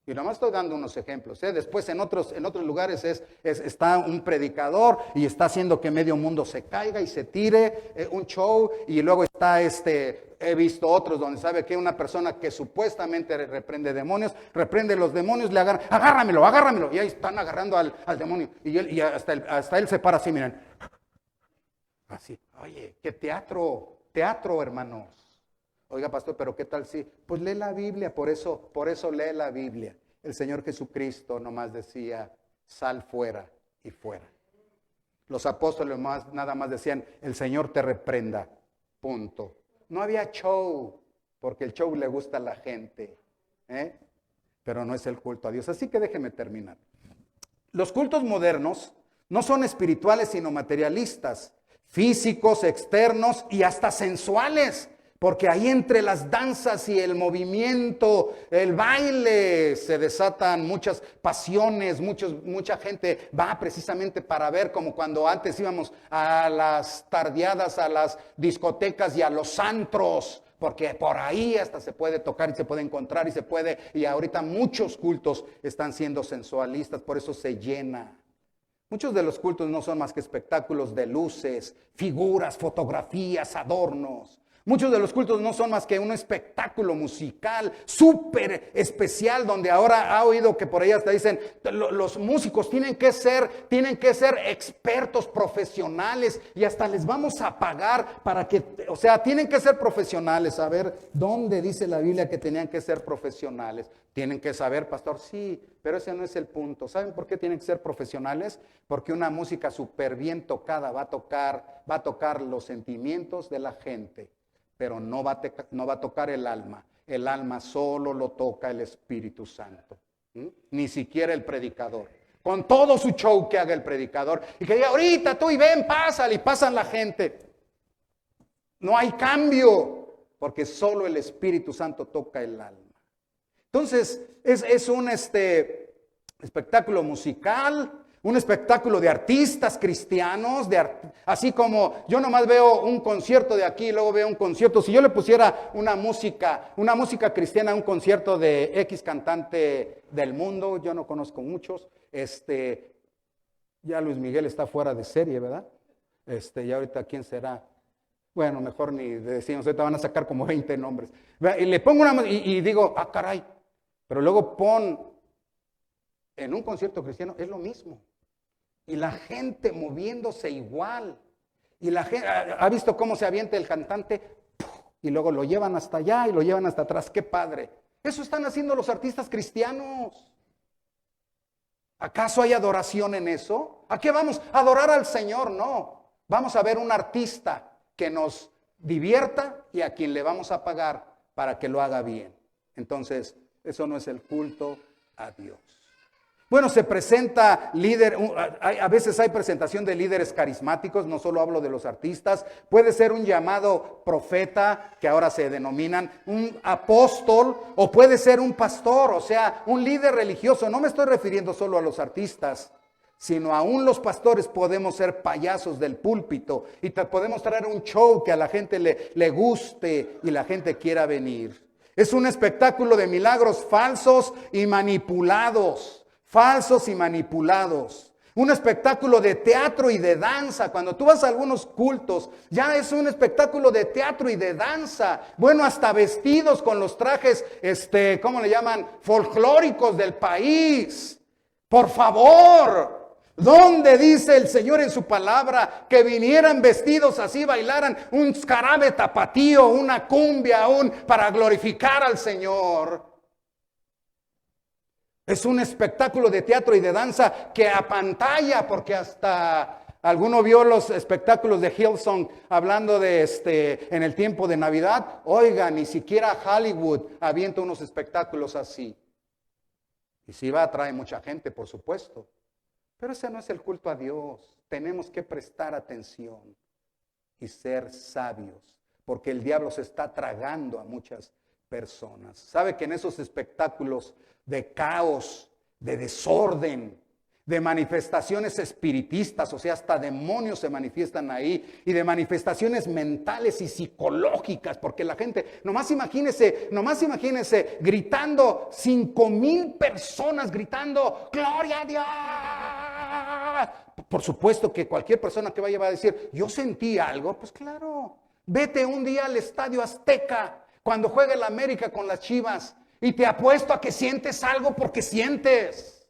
Y nomás estoy dando unos ejemplos. Después en otros lugares está un predicador y está haciendo que medio mundo se caiga y se tire, un show. Y luego está he visto otros donde sabe que una persona que supuestamente reprende demonios, reprende los demonios, le agarra, agárramelo. Y ahí están agarrando al demonio. Y hasta él se para así, miren. Así, oye, qué teatro, hermanos. Oiga, pastor, pero ¿qué tal si? Pues lee la Biblia, por eso lee la Biblia. El Señor Jesucristo nomás decía, sal fuera y fuera. Los apóstoles nada más decían, el Señor te reprenda, punto. No había show, porque el show le gusta a la gente, pero no es el culto a Dios. Así que déjeme terminar. Los cultos modernos no son espirituales, sino materialistas, físicos, externos y hasta sensuales. Porque ahí entre las danzas y el movimiento, el baile, se desatan muchas pasiones, mucha gente va precisamente para ver, como cuando antes íbamos a las tardeadas, a las discotecas y a los antros, porque por ahí hasta se puede tocar y se puede encontrar y ahorita muchos cultos están siendo sensualistas, por eso se llena. Muchos de los cultos no son más que espectáculos de luces, figuras, fotografías, adornos. Muchos de los cultos no son más que un espectáculo musical súper especial, donde ahora ha oído que por ahí hasta dicen, los músicos tienen que ser expertos profesionales y hasta les vamos a pagar para que, o sea, tienen que ser profesionales. A ver, ¿dónde dice la Biblia que tenían que ser profesionales? Tienen que saber, pastor, sí, pero ese no es el punto. ¿Saben por qué tienen que ser profesionales? Porque una música súper bien tocada va a tocar los sentimientos de la gente. Pero no va a tocar el alma. El alma solo lo toca el Espíritu Santo. Ni siquiera el predicador. Con todo su show que haga el predicador. Y que diga, ahorita tú y ven, pásale. Y pasan la gente. No hay cambio. Porque solo el Espíritu Santo toca el alma. Entonces, es un espectáculo musical. Un espectáculo de artistas cristianos, así como yo nomás veo un concierto de aquí y luego veo un concierto. Si yo le pusiera una música cristiana, un concierto de X cantante del mundo, yo no conozco muchos, ya Luis Miguel está fuera de serie, ¿verdad? Y ahorita ¿quién será? Bueno, mejor ni decimos, ahorita van a sacar como 20 nombres. Y le pongo y digo, caray, pero luego en un concierto cristiano es lo mismo. Y la gente moviéndose igual. Y la gente, ¿ha visto cómo se avienta el cantante? Y luego lo llevan hasta allá y lo llevan hasta atrás. ¡Qué padre! Eso están haciendo los artistas cristianos. ¿Acaso hay adoración en eso? ¿A qué vamos? ¿A adorar al Señor? No. Vamos a ver un artista que nos divierta y a quien le vamos a pagar para que lo haga bien. Entonces, eso no es el culto a Dios. Bueno, se presenta a veces hay presentación de líderes carismáticos, no solo hablo de los artistas, puede ser un llamado profeta, que ahora se denominan, un apóstol, o puede ser un pastor, o sea, un líder religioso. No me estoy refiriendo solo a los artistas, sino aún los pastores podemos ser payasos del púlpito y podemos traer un show que a la gente le guste y la gente quiera venir. Es un espectáculo de milagros falsos y manipulados. Falsos y manipulados. Un espectáculo de teatro y de danza. Cuando tú vas a algunos cultos, ya es un espectáculo de teatro y de danza. Bueno, hasta vestidos con los trajes, ¿cómo le llaman? Folclóricos del país. Por favor. ¿Dónde dice el Señor en su palabra que vinieran vestidos así, bailaran un jarabe tapatío, una cumbia, para glorificar al Señor? Es un espectáculo de teatro y de danza que apantalla, porque hasta alguno vio los espectáculos de Hillsong hablando de en el tiempo de Navidad. Oiga, ni siquiera Hollywood avienta unos espectáculos así. Y si va, atrae mucha gente, por supuesto. Pero ese no es el culto a Dios. Tenemos que prestar atención y ser sabios, porque el diablo se está tragando a muchas personas. ¿Sabe que en esos espectáculos de caos, de desorden, de manifestaciones espiritistas, o sea, hasta demonios se manifiestan ahí, y de manifestaciones mentales y psicológicas, porque la gente, nomás imagínese, gritando, 5,000 personas gritando, ¡Gloria a Dios! Por supuesto que cualquier persona que vaya va a decir, yo sentí algo. Pues claro, vete un día al Estadio Azteca, cuando juegue el América con las Chivas, y te apuesto a que sientes algo, porque sientes.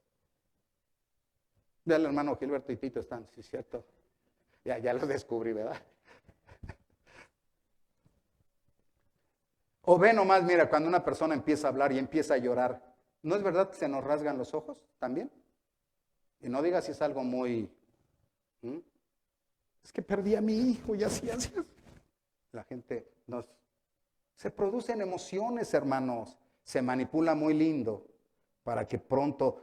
Ya el hermano Gilberto y Tito están, sí, cierto. Ya lo descubrí, ¿verdad? O ve nomás, mira, cuando una persona empieza a hablar y empieza a llorar, ¿no es verdad que se nos rasgan los ojos también? Y no digas si es algo muy... Es que perdí a mi hijo y así. La gente se producen emociones, hermanos. Se manipula muy lindo para que pronto,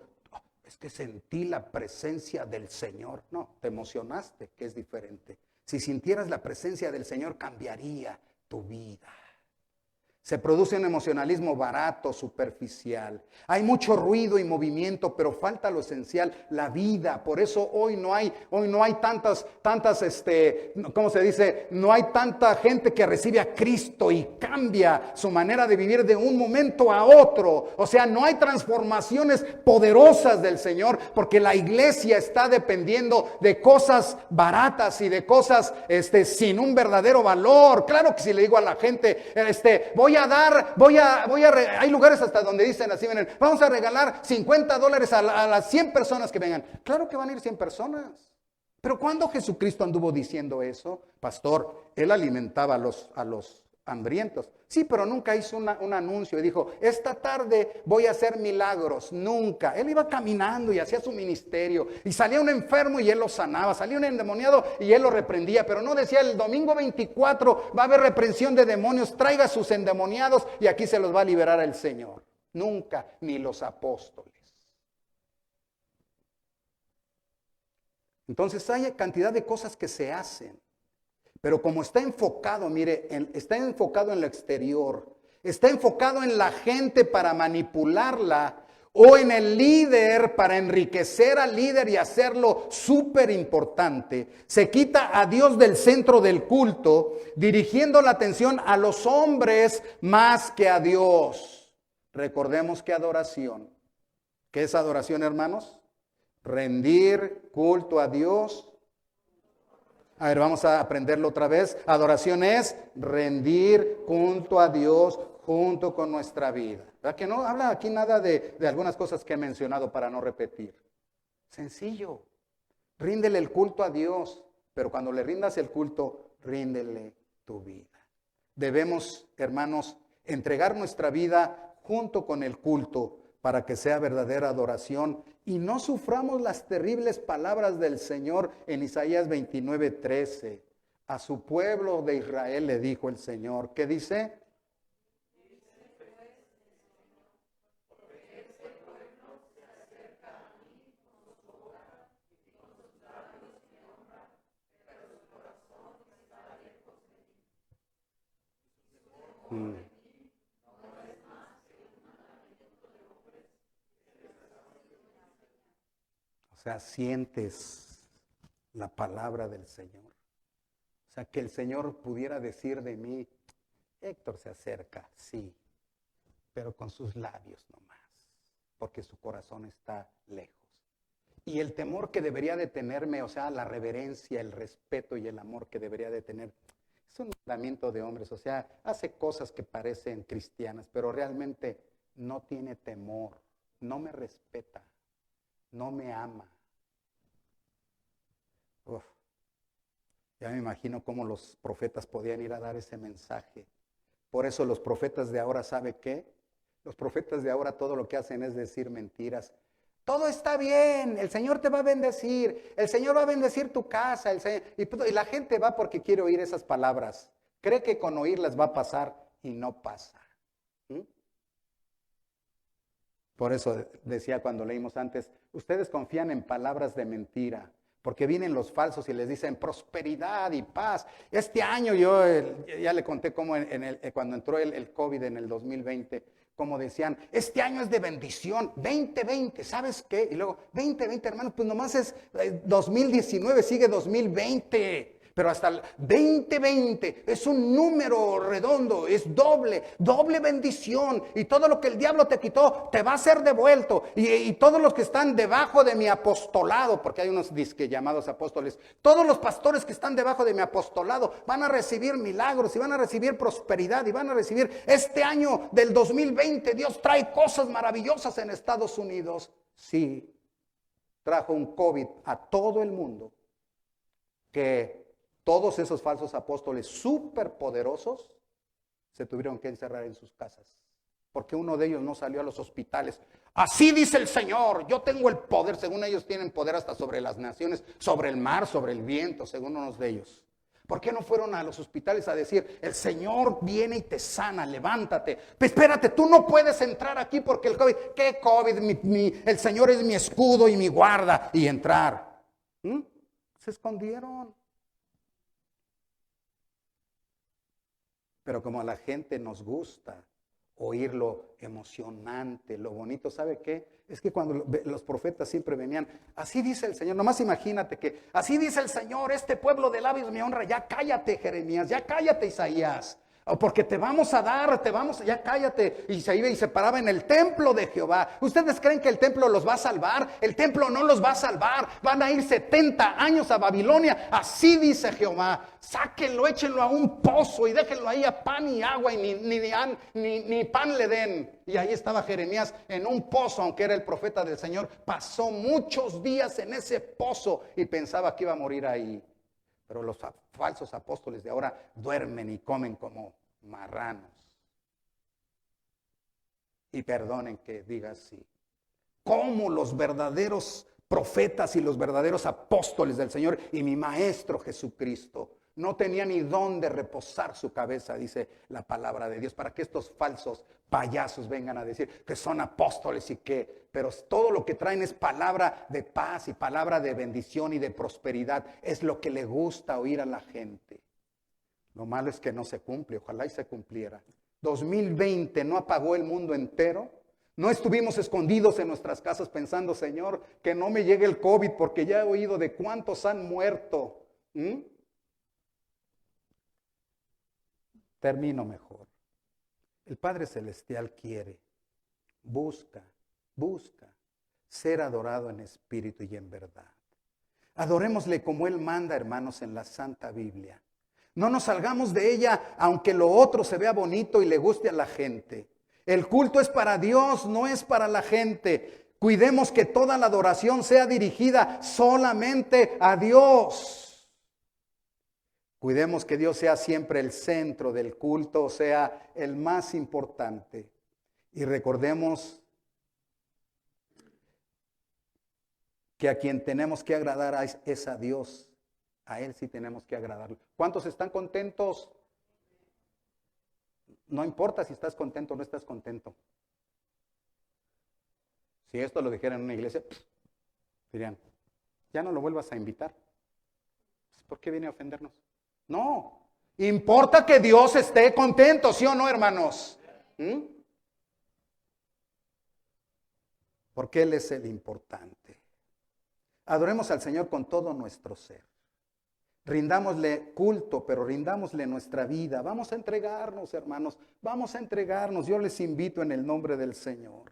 es que sentí la presencia del Señor. No, te emocionaste, que es diferente. Si sintieras la presencia del Señor, cambiaría tu vida. Se produce un emocionalismo barato, superficial. Hay mucho ruido y movimiento, pero falta lo esencial, la vida. Por eso hoy no hay tantas, ¿cómo se dice? No hay tanta gente que recibe a Cristo y cambia su manera de vivir de un momento a otro. O sea, no hay transformaciones poderosas del Señor, porque la iglesia está dependiendo de cosas baratas y de cosas sin un verdadero valor. Claro que si le digo a la gente, hay lugares hasta donde dicen así, miren, vamos a regalar $50 a las 100 personas que vengan. Claro que van a ir 100 personas. Pero ¿cuándo Jesucristo anduvo diciendo eso? Pastor, él alimentaba a los hambrientos. Sí, pero nunca hizo un anuncio y dijo, esta tarde voy a hacer milagros. Nunca. Él iba caminando y hacía su ministerio. Y salía un enfermo y él lo sanaba. Salía un endemoniado y él lo reprendía. Pero no decía, el domingo 24 va a haber reprensión de demonios. Traiga sus endemoniados y aquí se los va a liberar el Señor. Nunca, ni los apóstoles. Entonces hay cantidad de cosas que se hacen. Pero como está enfocado, mire, está enfocado en lo exterior, está enfocado en la gente para manipularla, o en el líder para enriquecer al líder y hacerlo súper importante, se quita a Dios del centro del culto, dirigiendo la atención a los hombres más que a Dios. Recordemos que adoración, ¿qué es adoración, hermanos? Rendir culto a Dios. A ver, vamos a aprenderlo otra vez. Adoración es rendir culto a Dios junto con nuestra vida. ¿Verdad que no habla aquí nada de algunas cosas que he mencionado para no repetir? Sencillo. Ríndele el culto a Dios, pero cuando le rindas el culto, ríndele tu vida. Debemos, hermanos, entregar nuestra vida junto con el culto para que sea verdadera adoración y no suframos las terribles palabras del Señor en Isaías 29:13. A su pueblo de Israel le dijo el Señor, ¿qué dice? O sea, sientes la palabra del Señor. O sea, que el Señor pudiera decir de mí, Héctor se acerca, sí, pero con sus labios nomás, porque su corazón está lejos. Y el temor que debería de tenerme, o sea, la reverencia, el respeto y el amor que debería de tener, es un mandamiento de hombres. O sea, hace cosas que parecen cristianas, pero realmente no tiene temor, no me respeta, no me ama. Uf, ya me imagino cómo los profetas podían ir a dar ese mensaje. Por eso los profetas de ahora, ¿sabe qué? Los profetas de ahora todo lo que hacen es decir mentiras. Todo está bien, el Señor te va a bendecir, el Señor va a bendecir tu casa, y la gente va porque quiere oír esas palabras. Cree que con oírlas va a pasar y no pasa. ¿Mm? Por eso decía cuando leímos antes, ustedes confían en palabras de mentira, porque vienen los falsos y les dicen prosperidad y paz. Este año yo ya le conté cómo cuando entró el COVID en el 2020, como decían, este año es de bendición, 2020, ¿sabes qué? Y luego, 2020, hermano, pues nomás es 2019, sigue 2020. Pero hasta el 2020 es un número redondo, es doble bendición. Y todo lo que el diablo te quitó te va a ser devuelto. Y todos los que están debajo de mi apostolado, porque hay unos disque llamados apóstoles, todos los pastores que están debajo de mi apostolado van a recibir milagros y van a recibir prosperidad y van a recibir este año del 2020. Dios trae cosas maravillosas en Estados Unidos. Sí, trajo un COVID a todo el mundo que todos esos falsos apóstoles superpoderosos se tuvieron que encerrar en sus casas, porque uno de ellos no salió a los hospitales. Así dice el Señor, yo tengo el poder. Según ellos tienen poder hasta sobre las naciones, sobre el mar, sobre el viento, según unos de ellos. ¿Por qué no fueron a los hospitales a decir, el Señor viene y te sana, levántate? Pues espérate, tú no puedes entrar aquí porque el COVID, ¿qué COVID? El Señor es mi escudo y mi guarda, y entrar. Se escondieron. Pero como a la gente nos gusta oír lo emocionante, lo bonito, ¿sabe qué? Es que cuando los profetas siempre venían, así dice el Señor, nomás imagínate que, así dice el Señor, este pueblo de labios me honra, ya cállate Jeremías, ya cállate Isaías, porque te vamos a dar, ya cállate. Y se iba y se paraba en el templo de Jehová. ¿Ustedes creen que el templo los va a salvar? El templo no los va a salvar. Van a ir 70 años a Babilonia. Así dice Jehová. Sáquenlo, échenlo a un pozo y déjenlo ahí a pan y agua y ni pan le den. Y ahí estaba Jeremías en un pozo, aunque era el profeta del Señor. Pasó muchos días en ese pozo y pensaba que iba a morir ahí. Pero los falsos apóstoles de ahora duermen y comen como marranos. Y perdonen que diga así. Como los verdaderos profetas y los verdaderos apóstoles del Señor y mi Maestro Jesucristo no tenía ni dónde reposar su cabeza, dice la palabra de Dios, para que estos falsos payasos vengan a decir que son apóstoles y que, pero todo lo que traen es palabra de paz y palabra de bendición y de prosperidad. Es lo que le gusta oír a la gente. Lo malo es que no se cumple, ojalá y se cumpliera. 2020 no apagó el mundo entero. No estuvimos escondidos en nuestras casas pensando, Señor, que no me llegue el COVID porque ya he oído de cuántos han muerto. Termino mejor. El Padre Celestial quiere, busca ser adorado en espíritu y en verdad. Adorémosle como Él manda, hermanos, en la Santa Biblia. No nos salgamos de ella aunque lo otro se vea bonito y le guste a la gente. El culto es para Dios, no es para la gente. Cuidemos que toda la adoración sea dirigida solamente a Dios. Cuidemos que Dios sea siempre el centro del culto, sea el más importante. Y recordemos que a quien tenemos que agradar es a Dios. A Él sí tenemos que agradarlo. ¿Cuántos están contentos? No importa si estás contento o no estás contento. Si esto lo dijeran en una iglesia, dirían, ya no lo vuelvas a invitar. ¿Por qué viene a ofendernos? No, importa que Dios esté contento, ¿sí o no, hermanos? Porque Él es el importante. Adoremos al Señor con todo nuestro ser. Rindámosle culto, pero rindámosle nuestra vida. Vamos a entregarnos, hermanos, vamos a entregarnos. Yo les invito en el nombre del Señor.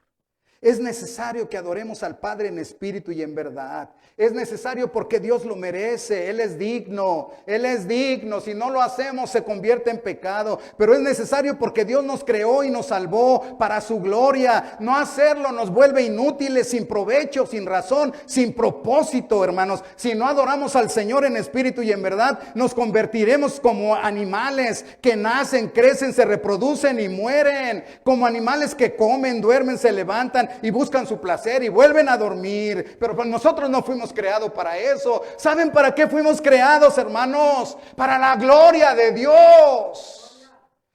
Es necesario que adoremos al Padre en espíritu y en verdad. Es necesario porque Dios lo merece. Él es digno. Él es digno. Si no lo hacemos se convierte en pecado. Pero es necesario porque Dios nos creó y nos salvó para su gloria. No hacerlo nos vuelve inútiles, sin provecho, sin razón, sin propósito, hermanos. Si no adoramos al Señor en espíritu y en verdad, nos convertiremos como animales que nacen, crecen, se reproducen y mueren. Como animales que comen, duermen, se levantan y buscan su placer y vuelven a dormir. Pero pues nosotros no fuimos creados para eso. ¿Saben para qué fuimos creados, hermanos? Para la gloria de Dios.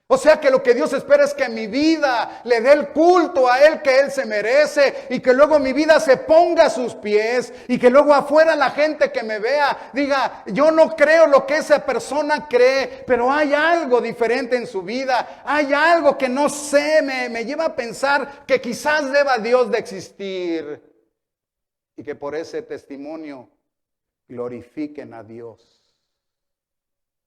O sea que lo que Dios espera es que mi vida le dé el culto a Él que Él se merece, y que luego mi vida se ponga a sus pies, y que luego afuera la gente que me vea diga: yo no creo lo que esa persona cree, pero hay algo diferente en su vida, hay algo que no sé, me lleva a pensar que quizás deba Dios de existir, y que por ese testimonio glorifiquen a Dios.